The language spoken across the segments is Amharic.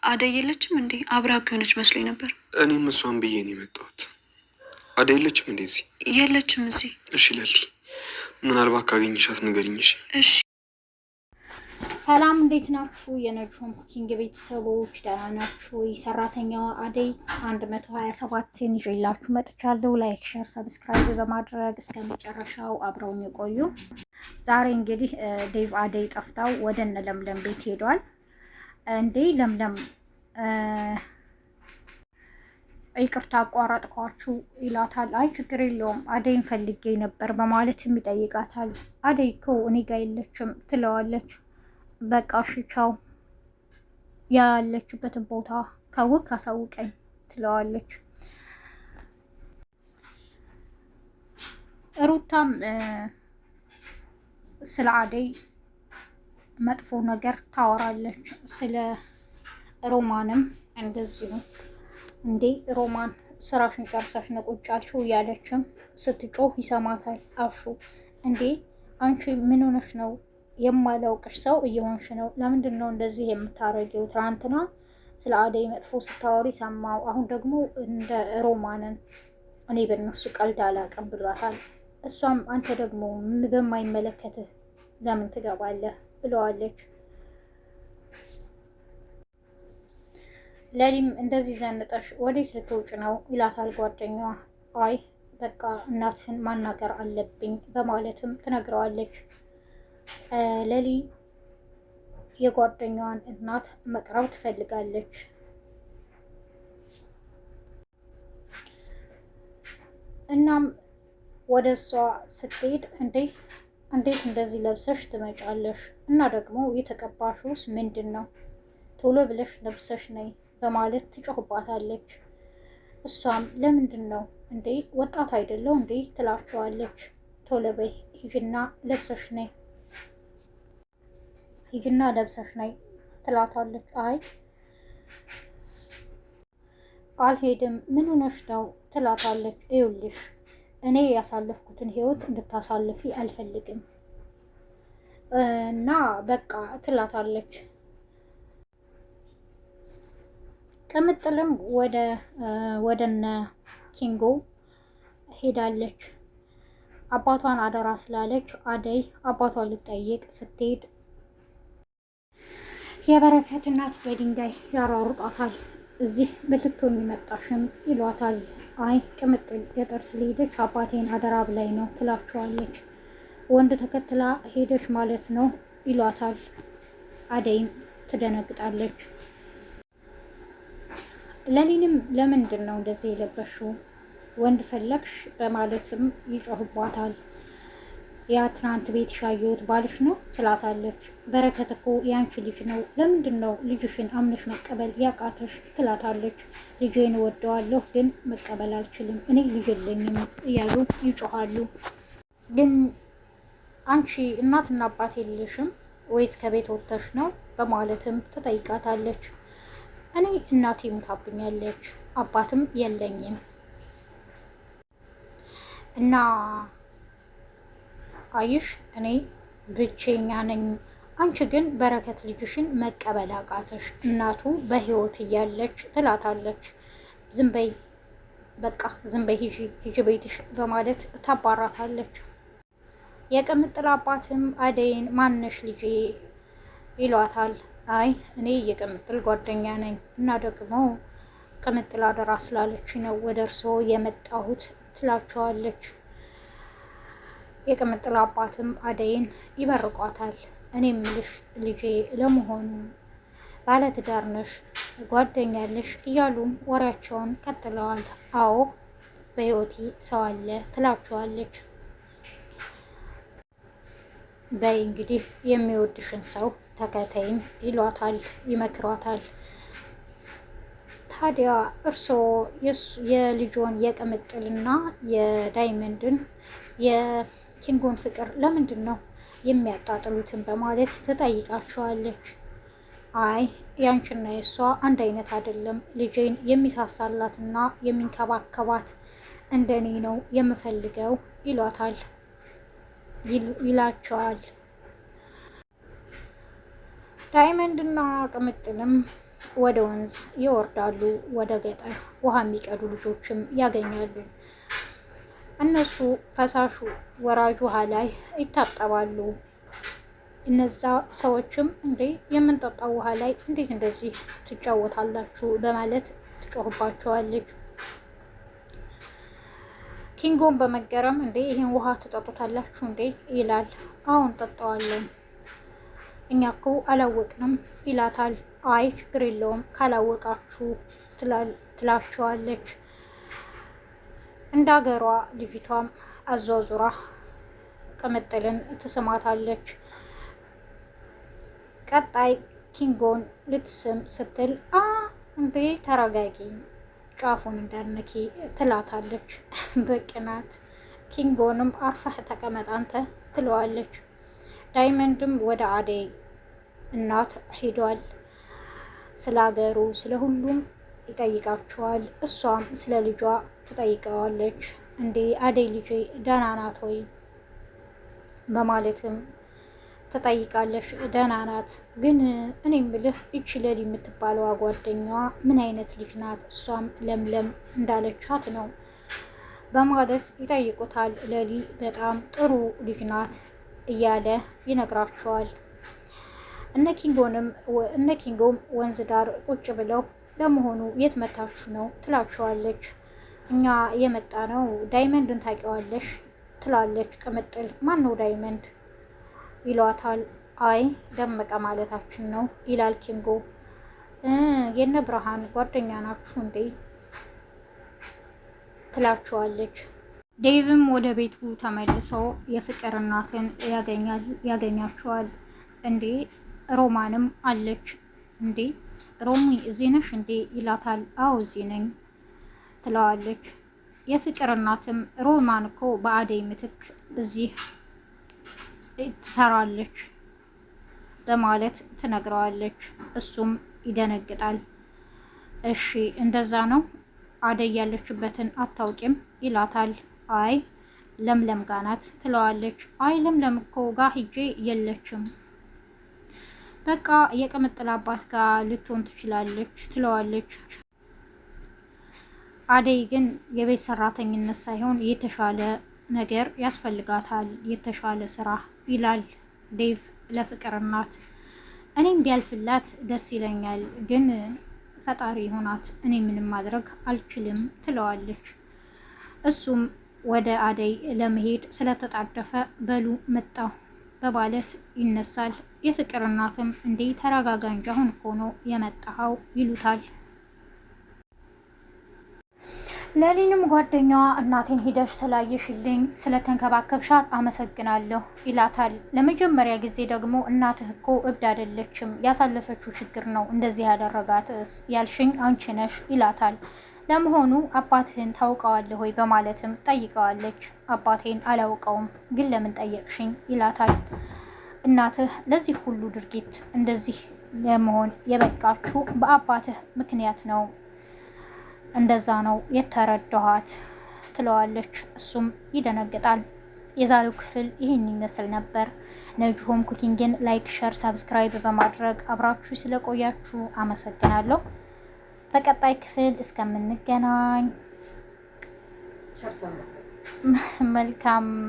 አደይ የለችም እንዴ? አብራክ የሆነች መስሎኝ ነበር። እኔም እሷን ብዬ ነው የመጣሁት። አደይ የለችም እንዴ እዚህ? የለችም እዚህ። እሺ ለሊ፣ ምናልባት ካገኘሻት ንገሪኝ። እሺ። ሰላም እንዴት ናችሁ? የነጆም ኩኪንግ ቤተሰቦች ደህና ናችሁ? ሰራተኛዋ አደይ 127ን ይዤላችሁ መጥቻለሁ። ላይክ፣ ሼር፣ ሰብስክራይብ በማድረግ እስከ መጨረሻው አብረውን የቆዩ። ዛሬ እንግዲህ ዴቭ አደይ ጠፍታው ወደ እነ ለምለም ቤት ሄዷል። እንዴ ለምለም ይቅርታ አቋረጥኳችሁ ይላታል። አይ ችግር የለውም አደይን ፈልጌ ነበር በማለትም ይጠይቃታል። አደይ እኮ እኔ ጋ የለችም ትለዋለች። በቃ እሺ ቻው፣ ያለችበትን ቦታ ካወቅ አሳውቀኝ ትለዋለች። ሩታም ስለ አደይ መጥፎ ነገር ታወራለች። ስለ ሮማንም እንደዚሁ እንዴ ሮማን ስራሽን ጨርሰሽ ነው ቁጭ ያልሽው እያለችም ስትጮህ ይሰማታል። አሹ እንዴ አንቺ ምን ሆነሽ ነው? የማላውቅሽ ሰው እየሆንሽ ነው። ለምንድን ነው እንደዚህ የምታረጊው? ትናንትና ስለ አደይ መጥፎ ስታወሪ ሰማው። አሁን ደግሞ እንደ ሮማንን እኔ በእነሱ ቀልድ አላውቅም ብሏታል። እሷም አንተ ደግሞ በማይመለከትህ ለምን ትገባለህ ብለዋለች። ለሊም እንደዚህ ዘንጠሽ ወዴት ልትውጭ ነው ይላታል ጓደኛዋ። አይ በቃ እናትህን ማናገር አለብኝ በማለትም ትነግረዋለች። ለሊ የጓደኛዋን እናት መቅረብ ትፈልጋለች። እናም ወደ እሷ ስትሄድ እንዴት እንደዚህ ለብሰሽ ትመጫለሽ? እና ደግሞ የተቀባሹስ ምንድን ነው? ቶሎ ብለሽ ለብሰሽ ነይ በማለት ትጮህባታለች። እሷም ለምንድን ነው እንዴ ወጣት አይደለው እንዴ ትላቸዋለች። ቶሎ በይ ሂጂና ለብሰሽ ነይ ትላታለች። አይ አልሄድም ምን ሆነሽ ነው ትላታለች። ይኸውልሽ እኔ ያሳለፍኩትን ህይወት እንድታሳልፊ አልፈልግም እና በቃ ትላታለች። ቅምጥልም ወደነ ኪንጎ ሄዳለች። አባቷን አደራ ስላለች አደይ አባቷን ልጠይቅ ስትሄድ የበረከት እናት በድንጋይ ያሯሩጣታል። እዚህ በልትሆን መጣሽም ይሏታል። አይ ቅምጥል ገጠር ስለሄደች አባቴን አደራ ብላይ ነው ትላቸዋለች። ወንድ ተከትላ ሄደች ማለት ነው ይሏታል። አደይም ትደነግጣለች። ለሊንም ለምንድን ነው እንደዚህ የለበሽው? ወንድ ፈለግሽ በማለትም ይጮህባታል። ያ ትናንት ቤት ሻየሁት ባልሽ ነው ትላታለች። በረከት እኮ ያንቺ ልጅ ነው፣ ለምንድን ነው ልጅሽን አምነሽ መቀበል ያቃተሽ? ትላታለች። ልጄን እወደዋለሁ ግን መቀበል አልችልም፣ እኔ ልጅ የለኝም እያሉ ይጮሃሉ። ግን አንቺ እናትና አባት የለሽም ወይስ ከቤት ወጥተሽ ነው በማለትም ትጠይቃታለች። እኔ እናቴ ሙታብኛለች አባትም የለኝም እና አይሽ እኔ ብቸኛ ነኝ። አንቺ ግን በረከት ልጅሽን መቀበል አቃተሽ፣ እናቱ በህይወት እያለች ትላታለች። ዝም በይ በቃ ዝም በይ ሂጂ ቤትሽ በማለት ታባራታለች። የቅምጥል አባትም አደይን ማነሽ ልጄ ይሏታል። አይ እኔ የቅምጥል ጓደኛ ነኝ እና ደግሞ ቅምጥል አደራ ስላለች ነው ወደ እርስዎ የመጣሁት ትላቸዋለች። የቅምጥል አባትም አደይን ይመርቋታል። እኔ ምልሽ ልጄ ለመሆኑ ባለትዳር ነሽ? ጓደኛለሽ? እያሉም ወሬያቸውን ቀጥለዋል። አዎ በህይወቴ ሰው አለ ትላቸዋለች። በይ እንግዲህ የሚወድሽን ሰው ተከተይኝ ይሏታል፣ ይመክሯታል። ታዲያ እርስዎ የልጆን የቅምጥልና የዳይመንድን የኪንጎን ፍቅር ለምንድን ነው የሚያጣጥሉትን በማለት ትጠይቃቸዋለች። አይ ያንቺና የእሷ አንድ አይነት አይደለም፣ ልጄን የሚሳሳላትና የሚንከባከባት እንደኔ ነው የምፈልገው ይላቸዋል። ዳይመንድና ቅምጥልም ወደ ወንዝ ይወርዳሉ። ወደ ገጠር ውሃ የሚቀዱ ልጆችም ያገኛሉ። እነሱ ፈሳሹ ወራጅ ውሃ ላይ ይታጠባሉ። እነዛ ሰዎችም እንዴ የምንጠጣው ውሃ ላይ እንዴት እንደዚህ ትጫወታላችሁ በማለት ትጮህባቸዋለች። ኪንጎን በመገረም እንዴ ይህን ውሃ ትጠጡታላችሁ እንዴ ይላል። አሁን ጠጣዋለን፣ እኛ እኮ አላወቅንም ይላታል። አይ ችግር የለውም ካላወቃችሁ ትላቸዋለች። እንደ አገሯ ልጅቷም አዟዙራ ቅምጥልን ትስማታለች። ቀጣይ ኪንጎን ልትስም ስትል እንዴ ተረጋጊ፣ ጫፉን እንዳነኪ ትላታለች በቅናት። ኪንጎንም አርፈህ ተቀመጥ አንተ ትለዋለች። ዳይመንድም ወደ አደይ እናት ሄዷል። ስለ ሀገሩ ስለ ሁሉም ይጠይቃቸዋል። እሷም ስለ ልጇ ትጠይቀዋለች። እንዴ አደይ ልጄ ደህና ናት ወይ በማለትም ትጠይቃለች። ደህና ናት፣ ግን እኔ ምልህ እቺ ለሊ የምትባለዋ ጓደኛዋ ምን አይነት ልጅ ናት? እሷም ለምለም እንዳለቻት ነው በማለት ይጠይቁታል። ለሊ በጣም ጥሩ ልጅ ናት እያለ ይነግራቸዋል። እነ ኪንጎም ወንዝ ዳር ቁጭ ብለው ለመሆኑ የት መታችሁ ነው ትላቸዋለች። እኛ የመጣ ነው ዳይመንድን ታውቂዋለሽ ትላለች ቅምጥል። ማን ነው ዳይመንድ ይሏታል። አይ ደመቀ ማለታችን ነው ይላል ኪንጎ። የነ ብርሃን ጓደኛ ናችሁ እንዴ ትላቸዋለች። ዴቭም ወደ ቤቱ ተመልሶ የፍቅር እናትን ያገኛቸዋል። እንዴ ሮማንም አለች። እንዴ ሮሚ እዚህ ነሽ እንዴ ይላታል። አዎ እዚህ ነኝ ትለዋለች። የፍቅር እናትም ሮማን እኮ በአደይ ምትክ እዚህ ትሰራለች በማለት ትነግረዋለች። እሱም ይደነግጣል። እሺ እንደዛ ነው፣ አደይ ያለችበትን አታውቂም ይላታል። አይ ለምለም ጋ ናት ትለዋለች። አይ ለምለም እኮ ጋ ሂጄ የለችም፣ በቃ የቅምጥል አባት ጋር ልትሆን ትችላለች ትለዋለች። አደይ ግን የቤት ሰራተኝነት ሳይሆን የተሻለ ነገር ያስፈልጋታል፣ የተሻለ ስራ ይላል ዴቭ ለፍቅር እናት። እኔም ቢያልፍላት ደስ ይለኛል፣ ግን ፈጣሪ ይሆናት፣ እኔ ምንም ማድረግ አልችልም ትለዋለች። እሱም ወደ አደይ ለመሄድ ስለተጣደፈ በሉ መጣሁ በማለት ይነሳል። የፍቅር እናትም እንዴ ተረጋጋ እንጂ አሁን እኮ ነው የመጣኸው ይሉታል። ለሊንም ጓደኛዋ እናቴን ሂደሽ ስላየሽልኝ ስለተንከባከብሻት አመሰግናለሁ ይላታል። ለመጀመሪያ ጊዜ ደግሞ እናትህ እኮ እብድ አይደለችም፣ ያሳለፈችው ችግር ነው እንደዚህ ያደረጋትስ ያልሽኝ አንቺ ነሽ ይላታል። ለመሆኑ አባትህን ታውቀዋለህ ወይ በማለትም ጠይቀዋለች። አባቴን አላውቀውም፣ ግን ለምን ጠየቅሽኝ ይላታል። እናትህ ለዚህ ሁሉ ድርጊት እንደዚህ ለመሆን የበቃችሁ በአባትህ ምክንያት ነው፣ እንደዛ ነው የተረዳኋት ትለዋለች። እሱም ይደነግጣል። የዛሬው ክፍል ይህን ይመስል ነበር። ነጅሆም ኩኪንግን ላይክ፣ ሸር፣ ሳብስክራይብ በማድረግ አብራችሁ ስለቆያችሁ አመሰግናለሁ። በቀጣይ ክፍል እስከምንገናኝ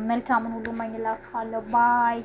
መልካምን ሁሉ እመኝላችኋለሁ። ባይ